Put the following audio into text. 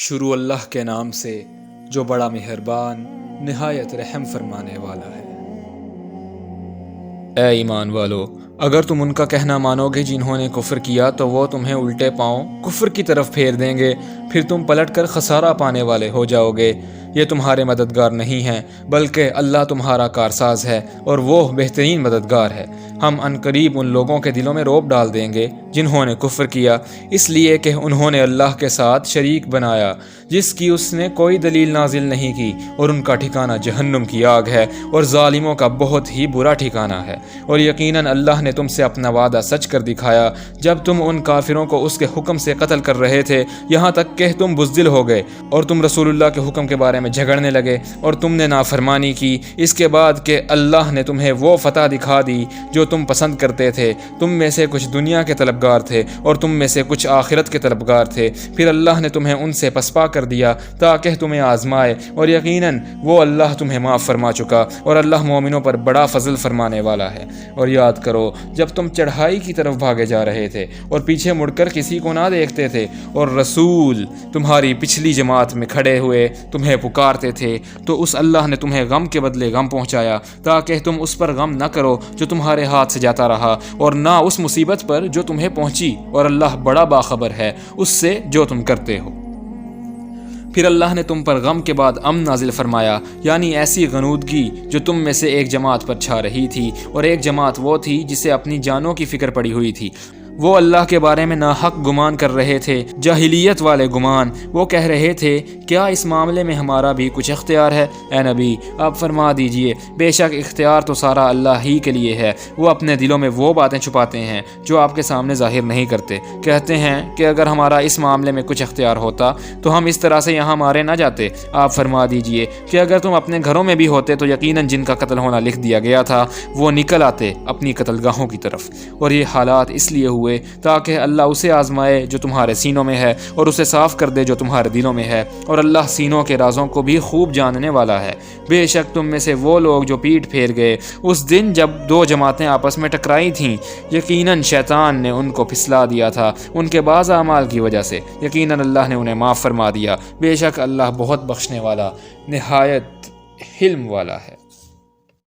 شروع اللہ کے نام سے جو بڑا مہربان نہایت رحم فرمانے والا ہے۔ اے ایمان والو، اگر تم ان کا کہنا مانو گے جنہوں نے کفر کیا تو وہ تمہیں الٹے پاؤں کفر کی طرف پھیر دیں گے، پھر تم پلٹ کر خسارہ پانے والے ہو جاؤ گے۔ یہ تمہارے مددگار نہیں ہیں بلکہ اللہ تمہارا کارساز ہے اور وہ بہترین مددگار ہے۔ ہم عنقریب ان لوگوں کے دلوں میں رعب ڈال دیں گے جنہوں نے کفر کیا، اس لیے کہ انہوں نے اللہ کے ساتھ شریک بنایا جس کی اس نے کوئی دلیل نازل نہیں کی، اور ان کا ٹھکانہ جہنم کی آگ ہے اور ظالموں کا بہت ہی برا ٹھکانہ ہے۔ اور یقیناً اللہ نے تم سے اپنا وعدہ سچ کر دکھایا جب تم ان کافروں کو اس کے حکم سے قتل کر رہے تھے، یہاں تک کہ تم بزدل ہو گئے اور تم رسول اللہ کے حکم کے بارے میں جھگڑنے لگے اور تم نے نافرمانی کی، اس کے بعد کہ اللہ نے تمہیں وہ فتح دکھا دی جو تم پسند کرتے تھے۔ تم میں سے کچھ دنیا کے طلبگار تھے اور تم میں سے کچھ آخرت کے طلبگار تھے، پھر اللہ نے تمہیں ان سے پسپا کر دیا تاکہ تمہیں آزمائے، اور یقیناً وہ اللہ تمہیں معاف فرما چکا اور اللہ مومنوں پر بڑا فضل فرمانے والا ہے۔ اور یاد کرو جب تم چڑھائی کی طرف بھاگے جا رہے تھے اور پیچھے مڑ کر کسی کو نہ دیکھتے تھے اور رسول تمہاری پچھلی جماعت میں کھڑے ہوئے تمہیں پکارتے تھے، تو اس اللہ نے تمہیں غم کے بدلے غم پہنچایا تاکہ تم اس پر غم نہ کرو جو تمہارے ہاتھ سے جاتا رہا، اور نہ اس مصیبت پر جو تمہیں پہنچی، اور اللہ بڑا باخبر ہے اس سے جو تم کرتے ہو۔ پھر اللہ نے تم پر غم کے بعد امن نازل فرمایا، یعنی ایسی غنودگی جو تم میں سے ایک جماعت پر چھا رہی تھی، اور ایک جماعت وہ تھی جسے اپنی جانوں کی فکر پڑی ہوئی تھی۔ وہ اللہ کے بارے میں ناحق گمان کر رہے تھے، جاہلیت والے گمان۔ وہ کہہ رہے تھے کیا اس معاملے میں ہمارا بھی کچھ اختیار ہے؟ اے نبی آپ فرما دیجئے بے شک اختیار تو سارا اللہ ہی کے لیے ہے۔ وہ اپنے دلوں میں وہ باتیں چھپاتے ہیں جو آپ کے سامنے ظاہر نہیں کرتے۔ کہتے ہیں کہ اگر ہمارا اس معاملے میں کچھ اختیار ہوتا تو ہم اس طرح سے یہاں مارے نہ جاتے۔ آپ فرما دیجئے کہ اگر تم اپنے گھروں میں بھی ہوتے تو یقیناً جن کا قتل ہونا لکھ دیا گیا تھا وہ نکل آتے اپنی قتل گاہوں کی طرف، اور یہ حالات اس لیے ہوئے تاکہ اللہ اسے آزمائے جو تمہارے سینوں میں ہے اور اسے صاف کر دے جو تمہارے دلوں میں ہے، اور اللہ سینوں کے رازوں کو بھی خوب جاننے والا ہے۔ بے شک تم میں سے وہ لوگ جو پیٹ پھیر گئے اس دن جب دو جماعتیں آپس میں ٹکرائی تھیں، یقیناً شیطان نے ان کو پھسلا دیا تھا ان کے بعض اعمال کی وجہ سے، یقیناً اللہ نے انہیں معاف فرما دیا۔ بے شک اللہ بہت بخشنے والا نہایت حلم والا ہے۔